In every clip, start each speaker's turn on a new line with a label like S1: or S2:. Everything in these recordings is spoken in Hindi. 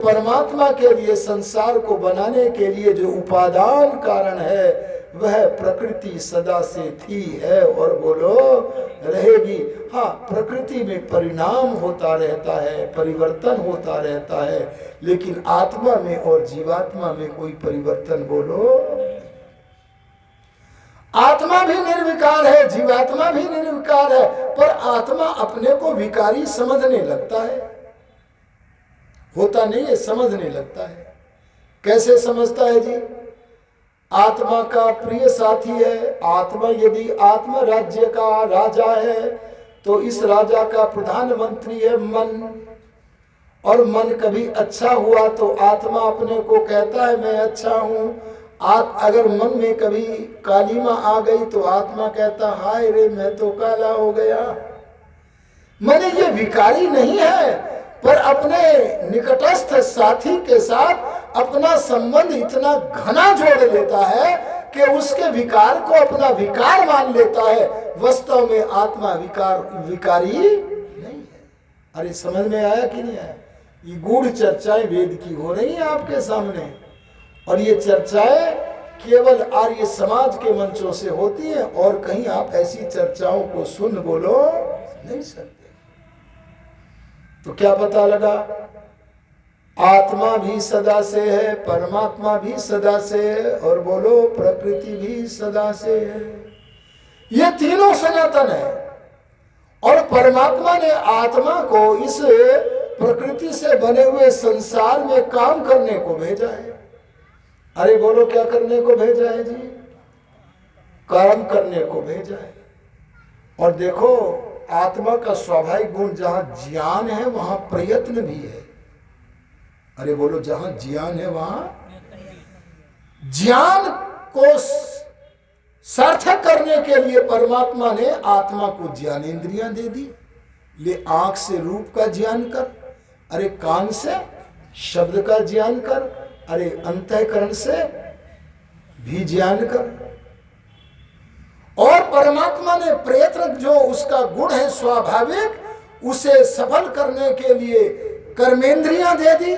S1: परमात्मा के लिए, संसार को बनाने के लिए जो उपादान कारण है वह प्रकृति सदा से थी, है और बोलो रहेगी। हाँ, प्रकृति में परिणाम होता रहता है, परिवर्तन होता रहता है, लेकिन आत्मा में और जीवात्मा में कोई परिवर्तन बोलो। आत्मा भी निर्विकार है, जीवात्मा भी निर्विकार है, पर आत्मा अपने को विकारी समझने लगता है। होता नहीं है, समझने लगता है। कैसे समझता है जी? आत्मा का प्रिय साथी है। आत्मा यदि आत्म राज्य का राजा है तो इस राजा का प्रधानमंत्री है मन, और मन कभी अच्छा हुआ तो आत्मा अपने को कहता है मैं अच्छा हूं। अगर मन में कभी कालीमा आ गई तो आत्मा कहता हाय रे मैं तो काला हो गया। माने ये विकारी नहीं है, पर अपने निकटस्थ साथी के साथ अपना संबंध इतना घना जोड़ लेता है कि उसके विकार को अपना विकार मान लेता है। वास्तव में आत्मा विकारी नहीं है। अरे समझ में आया कि नहीं आया? ये गूढ़ चर्चाएं वेद की हो रही हैं आपके सामने, और ये चर्चाएं केवल आर्य समाज के मंचों से होती हैं, और कहीं आप ऐसी चर्चाओं को सुन बोलो नहीं सकते। तो क्या पता लगा? आत्मा भी सदा से है, परमात्मा भी सदा से है, और बोलो प्रकृति भी सदा से है। ये तीनों सनातन है, और परमात्मा ने आत्मा को इस प्रकृति से बने हुए संसार में काम करने को भेजा है। अरे बोलो क्या करने को भेजा है जी? कर्म करने को भेजा है। और देखो, आत्मा का स्वाभाविक गुण जहां ज्ञान है वहां प्रयत्न भी है। अरे बोलो, जहां ज्ञान है वहां ज्ञान को सार्थक करने के लिए परमात्मा ने आत्मा को ज्ञानेंद्रियां दे दी। ले आंख से रूप का ज्ञान कर, अरे कान से शब्द का ज्ञान कर, अरे अंतःकरण से भी ज्ञान कर। और परमात्मा ने प्रयत्न जो उसका गुण है स्वाभाविक, उसे सफल करने के लिए कर्मेंद्रियां दे दी।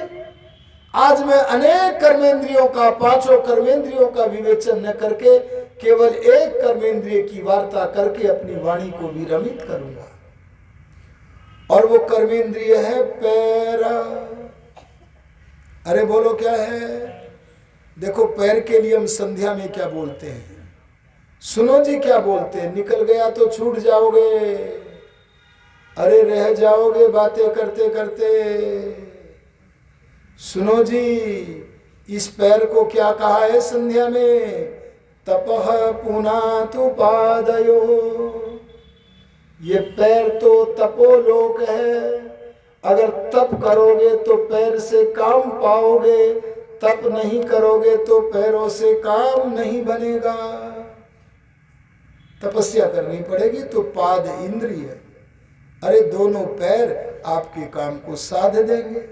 S1: आज मैं अनेक कर्मेंद्रियों का, पांचों कर्मेंद्रियों का विवेचन न करके केवल एक कर्मेंद्रिय की वार्ता करके अपनी वाणी को विरमित करूंगा। और वो कर्मेंद्रिय है पैर। अरे बोलो क्या है? देखो, पैर के लिए हम संध्या में क्या बोलते हैं? सुनो जी क्या बोलते हैं? निकल गया तो छूट जाओगे, अरे रह जाओगे बातें करते करते। सुनो जी, इस पैर को क्या कहा है संध्या में? तपः पुनातु पादयो। ये पैर तो तपोलोक है। अगर तप करोगे तो पैर से काम पाओगे, तप नहीं करोगे तो पैरों से काम नहीं बनेगा। तपस्या करनी पड़ेगी तो पाद इंद्रिय, अरे दोनों पैर आपके काम को साध देंगे।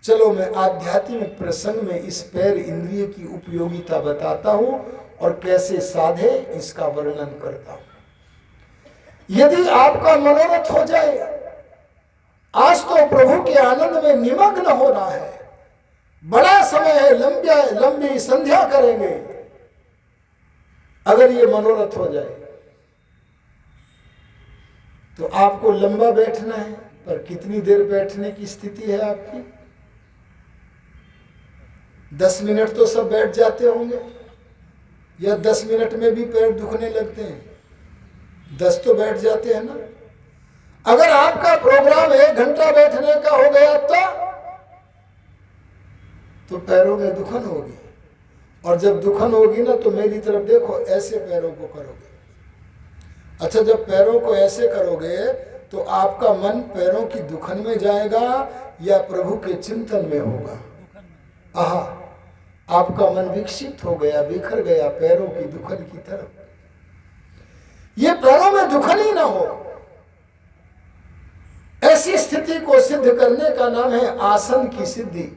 S1: चलो मैं आध्यात्मिक प्रसंग में इस पैर इंद्रिय की उपयोगिता बताता हूं और कैसे साधे इसका वर्णन करता हूं। यदि आपका मनोरथ हो जाए, आज तो प्रभु के आनंद में निमग्न होना है, बड़ा समय है, लंबी संध्या करेंगे। अगर ये मनोरथ हो जाए तो आपको लंबा बैठना है, पर कितनी देर बैठने की स्थिति है आपकी? 10 मिनट तो सब बैठ जाते होंगे, या 10 मिनट में भी पैर दुखने लगते हैं? 10 तो बैठ जाते हैं ना। अगर आपका प्रोग्राम 1 घंटा बैठने का हो गया तो पैरों में दुखन होगी। और जब दुखन होगी ना तो मेरी तरफ देखो, ऐसे पैरों को करोगे। अच्छा, जब पैरों को ऐसे करोगे तो आपका मन पैरों की दुखन में जाएगा या प्रभु के चिंतन में होगा? आहा, आपका मन विक्षिप्त हो गया, बिखर गया पैरों की दुखन की तरफ। ये पैरों में दुखन ही ना हो, ऐसी स्थिति को सिद्ध करने का नाम है आसन की सिद्धि।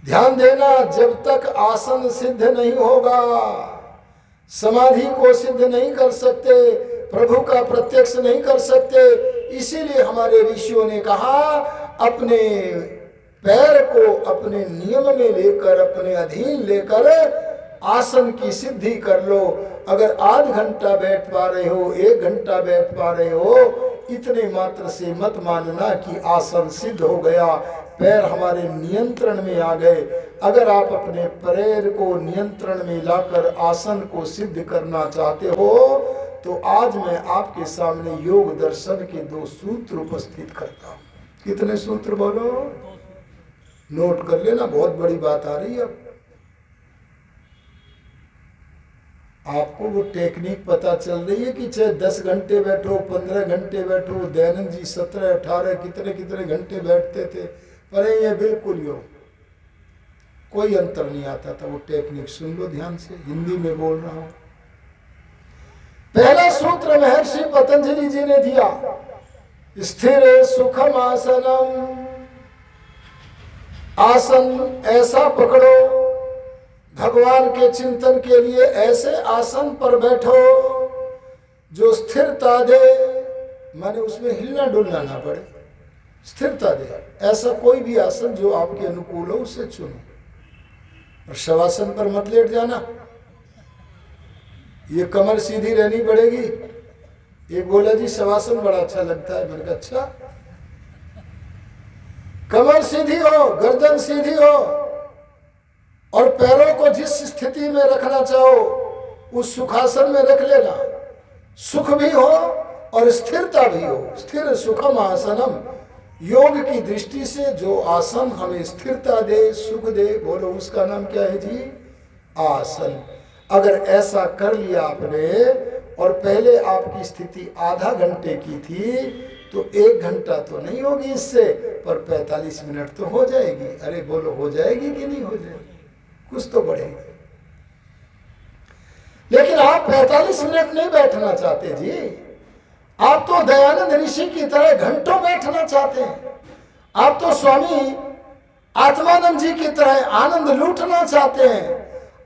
S1: ध्यान देना, जब तक आसन सिद्ध नहीं होगा, समाधि को सिद्ध नहीं कर सकते, प्रभु का प्रत्यक्ष नहीं कर सकते। इसीलिए हमारे ऋषियों ने कहा अपने पैर को अपने नियम में लेकर, अपने अधीन लेकर आसन की सिद्धि कर लो। अगर आध घंटा बैठ पा रहे हो, 1 घंटा बैठ पा रहे हो, इतने मात्र से मत मानना कि आसन सिद्ध हो गया, पैर हमारे नियंत्रण में आ गए। अगर आप अपने पैर को नियंत्रण में लाकर आसन को सिद्ध करना चाहते हो तो आज मैं आपके सामने योग दर्शन के 2 सूत्र उपस्थित करता हूं। कितने सूत्र बोलो? नोट कर लेना, बहुत बड़ी बात आ रही है। अब आपको वो टेक्निक पता चल रही है कि चाहे 10 घंटे बैठो, 15 घंटे बैठो। दयानंद जी 17, 18 कितने कितने घंटे बैठते थे, पर ये बिल्कुल योग, कोई अंतर नहीं आता था। वो टेक्निक सुन लो ध्यान से, हिंदी में बोल रहा हूं। पहला सूत्र महर्षि पतंजलि जी ने दिया, स्थिर सुखम आसनम। आसन ऐसा पकड़ो, भगवान के चिंतन के लिए ऐसे आसन पर बैठो जो स्थिरता दे, माने उसमें हिलना डुलना ना पड़े, स्थिरता दे। ऐसा कोई भी आसन जो आपके अनुकूल हो उसे चुनो। और शवासन पर मत लेट जाना, ये कमर सीधी रहनी पड़ेगी। एक बोला जी शवासन बड़ा अच्छा लगता है, मैंने कहा अच्छा, कमर सीधी हो, गर्दन सीधी हो और पैरों को जिस स्थिति में रखना चाहो उस सुखासन में रख लेना। सुख भी हो और स्थिरता भी हो। स्थिर सुखम आसनम, योग की दृष्टि से जो आसन हमें स्थिरता दे, सुख दे, बोलो उसका नाम क्या है जी? आसन। अगर ऐसा कर लिया आपने और पहले आपकी स्थिति आधा घंटे की थी तो 1 घंटा तो नहीं होगी इससे, पर 45 मिनट तो हो जाएगी। अरे बोलो हो जाएगी कि नहीं हो जाएगी? कुछ तो बढ़ेगा। लेकिन आप 45 मिनट नहीं बैठना चाहते जी, आप तो दयानंद ऋषि की तरह घंटों बैठना चाहते हैं। आप तो स्वामी आत्मानंद जी की तरह आनंद लूटना चाहते हैं।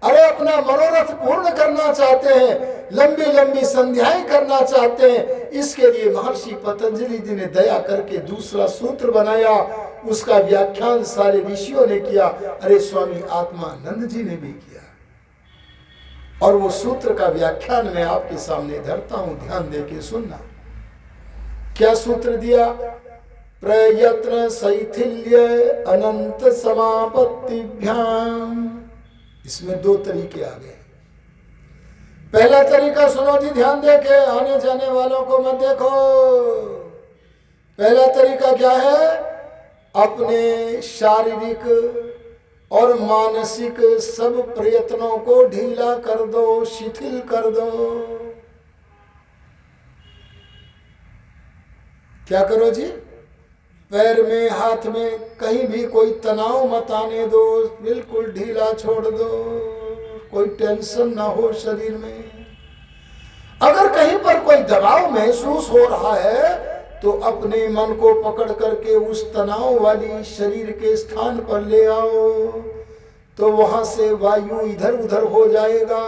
S1: अरे अपना मनोरथ पूर्ण करना चाहते हैं, लंबी लंबी संध्याएं करना चाहते हैं। इसके लिए महर्षि पतंजलि जी ने दया करके दूसरा सूत्र बनाया, उसका व्याख्यान सारे ऋषियों ने किया। अरे स्वामी आत्मानंद जी ने भी किया। और वो सूत्र का व्याख्यान मैं आपके सामने धरता हूं, ध्यान देके सुनना। क्या सूत्र दिया? प्रयत्न शैथिल्य अनंत समापत्तिभ्याम। इसमें 2 तरीके आ गए। पहला तरीका सुनो जी ध्यान देके, आने जाने वालों को मत देखो। पहला तरीका क्या है? अपने शारीरिक और मानसिक सब प्रयत्नों को ढीला कर दो, शिथिल कर दो। क्या करो जी? पैर में, हाथ में कहीं भी कोई तनाव मत आने दो, बिल्कुल ढीला छोड़ दो, कोई टेंशन ना हो शरीर में। अगर कहीं पर कोई दबाव महसूस हो रहा है तो अपने मन को पकड़ करके उस तनाव वाली शरीर के स्थान पर ले आओ, तो वहां से वायु इधर उधर हो जाएगा।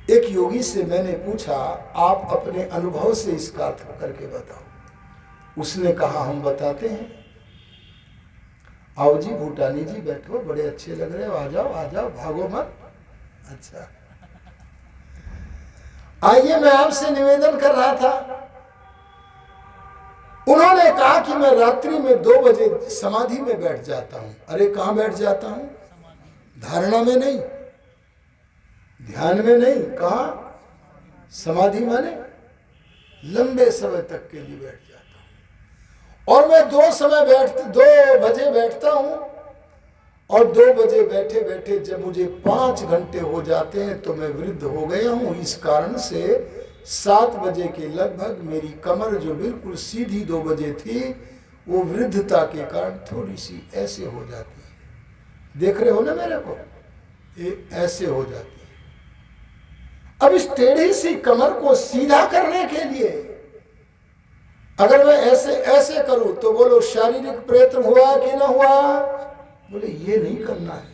S1: एक योगी से मैंने पूछा, आप अपने अनुभव से इसका अर्थ करके बताओ। उसने कहा हम बताते हैं। आओ जी भूटानी जी बैठो, बड़े अच्छे लग रहे हो, आ जाओ आ जाओ, भागो मत। अच्छा आइए, मैं आपसे निवेदन कर रहा था। उन्होंने कहा कि मैं रात्रि में 2 बजे समाधि में बैठ जाता हूं। अरे कहां बैठ जाता हूं? धारणा में नहीं, ध्यान में नहीं, कहा? समाधि माने लंबे समय तक के लिए बैठ जाता हूं। और मैं 2 बजे बैठता हूं और 2 बजे बैठे बैठे जब मुझे 5 घंटे हो जाते हैं तो मैं वृद्ध हो गया हूं। इस कारण से 7 बजे के लगभग मेरी कमर जो बिल्कुल सीधी 2 बजे थी, वो वृद्धता के कारण थोड़ी सी ऐसे हो जाती है। देख रहे हो ना मेरे को? ये ऐसे हो जाती है। अब इस टेढ़ी सी कमर को सीधा करने के लिए अगर मैं ऐसे ऐसे करूं तो बोलो शारीरिक प्रयत्न हुआ कि ना हुआ? बोले ये नहीं करना है।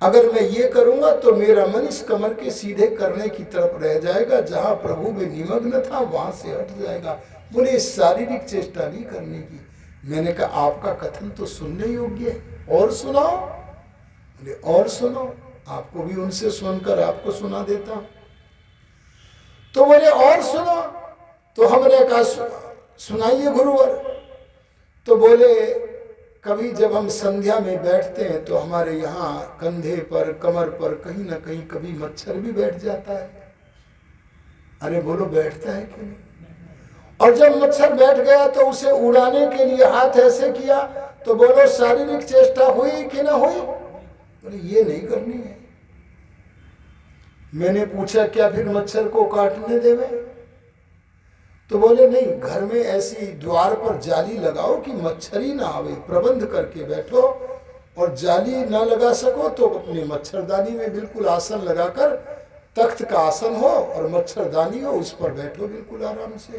S1: अगर मैं ये करूंगा तो मेरा मन इस कमर के सीधे करने की तरफ रह जाएगा, जहां प्रभु में निमग्न था वहां से हट जाएगा। बोले शारीरिक चेष्टा नहीं करने की। मैंने कहा आपका कथन तो सुनने योग्य है, और सुनाओ। बोले और सुनो, आपको भी उनसे सुनकर आपको सुना देता हूं। तो बोले और सुनो। तो हमने कहा सुनाइए गुरुवर। तो बोले कभी जब हम संध्या में बैठते हैं तो हमारे यहाँ कंधे पर, कमर पर कहीं ना कहीं कभी मच्छर भी बैठ जाता है। अरे बोलो बैठता है क्यों नहीं? और जब मच्छर बैठ गया तो उसे उड़ाने के लिए हाथ ऐसे किया, तो बोलो शारीरिक चेष्टा हुई कि ना हुई? बोले ये नहीं करनी है। मैंने पूछा क्या फिर मच्छर को काटने देवे? तो बोले नहीं, घर में ऐसी द्वार पर जाली लगाओ कि मच्छर ही ना आवे, प्रबंध करके बैठो। और जाली ना लगा सको तो अपने मच्छरदानी में बिल्कुल आसन लगाकर, तख्त का आसन हो और मच्छरदानी हो, उस पर बैठो बिल्कुल आराम से,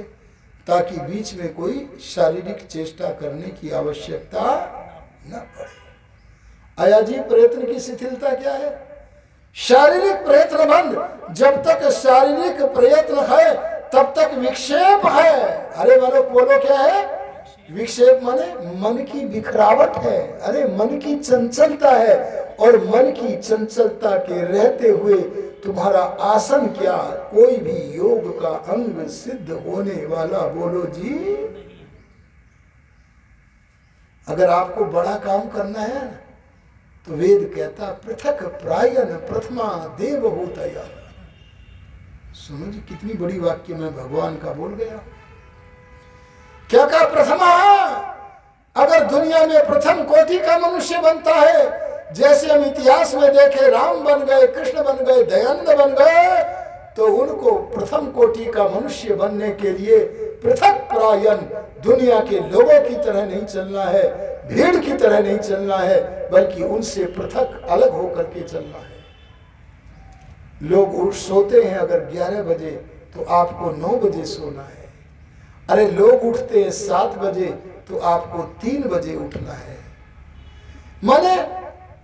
S1: ताकि बीच में कोई शारीरिक चेष्टा करने की आवश्यकता न पड़े। आया जी प्रयत्न की शिथिलता क्या है? शारीरिक प्रयत्न बंद। जब तक शारीरिक प्रयत्न है तब तक विक्षेप है। अरे बोलो क्या है विक्षेप? माने मन की बिखरावट है। अरे मन की चंचलता है, और मन की चंचलता के रहते हुए तुम्हारा आसन क्या, कोई भी योग का अंग सिद्ध होने वाला बोलो जी। अगर आपको बड़ा काम करना है तो वेद कहता पृथक प्रायन प्रथमा देव होता। सुनो जी कितनी बड़ी वाक्य में भगवान का बोल गया। क्या कहा? प्रथमा। अगर दुनिया में प्रथम कोटि का मनुष्य बनता है, जैसे हम इतिहास में देखे राम बन गए, कृष्ण बन गए, दयानंद बन गए, तो उनको प्रथम कोटि का मनुष्य बनने के लिए पृथक प्रायन, दुनिया के लोगों की तरह नहीं चलना है, भीड़ की तरह नहीं चलना है, बल्कि उनसे पृथक अलग होकर के चलना है। लोग उठ सोते हैं अगर 11 बजे, तो आपको 9 बजे सोना है। अरे लोग उठते हैं 7 बजे, तो आपको 3 बजे उठना है। माने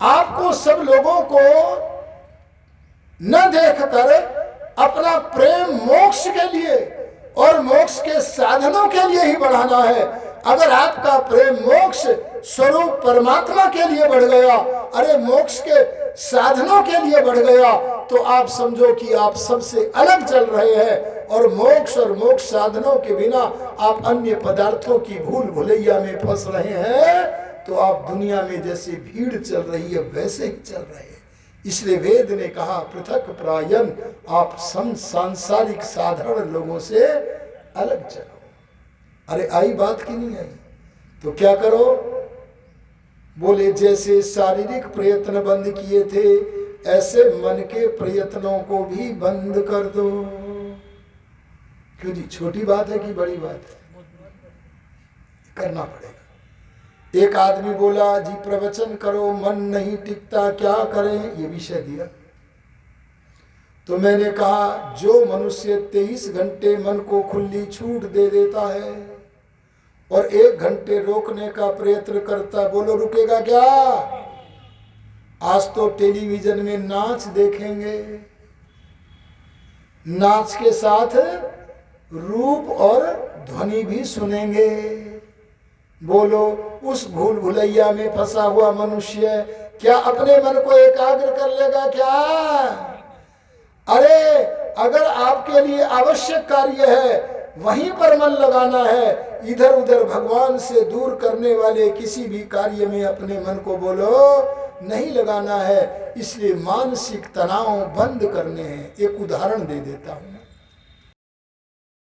S1: आपको सब लोगों को न देखकर अपना प्रेम मोक्ष के लिए और मोक्ष के साधनों के लिए ही बढ़ाना है। अगर आपका प्रेम मोक्ष स्वरूप परमात्मा के लिए बढ़ गया, अरे मोक्ष के साधनों के लिए बढ़ गया, तो आप समझो कि आप सबसे अलग चल रहे हैं। और मोक्ष साधनों के बिना आप अन्य पदार्थों की भूल भुलैया में फंस रहे हैं, तो आप दुनिया में जैसे भीड़ चल रही है वैसे ही चल रहे हैं। इसलिए वेद ने कहा पृथक प्रायन, आप सांसारिक साधारण लोगों से अलग चलो। अरे आई बात की नहीं आई? तो क्या करो? बोले जैसे शारीरिक प्रयत्न बंद किए थे, ऐसे मन के प्रयत्नों को भी बंद कर दो। क्यों जी, छोटी बात है कि बड़ी बात है? करना पड़ेगा। एक आदमी बोला जी प्रवचन करो, मन नहीं टिकता, क्या करें? ये विषय दिया। तो मैंने कहा जो मनुष्य 23 घंटे मन को खुली छूट दे देता है और 1 घंटे रोकने का प्रयत्न करता, बोलो रुकेगा क्या? आज तो टेलीविजन में नाच देखेंगे, नाच के साथ रूप और ध्वनि भी सुनेंगे। बोलो उस भूल भुलैया में फंसा हुआ मनुष्य क्या अपने मन को एकाग्र कर लेगा क्या? अरे अगर आपके लिए आवश्यक कार्य है वहीं पर मन लगाना है, इधर उधर भगवान से दूर करने वाले किसी भी कार्य में अपने मन को बोलो नहीं लगाना है। इसलिए मानसिक तनाव बंद करने हैं। एक उदाहरण दे देता हूं।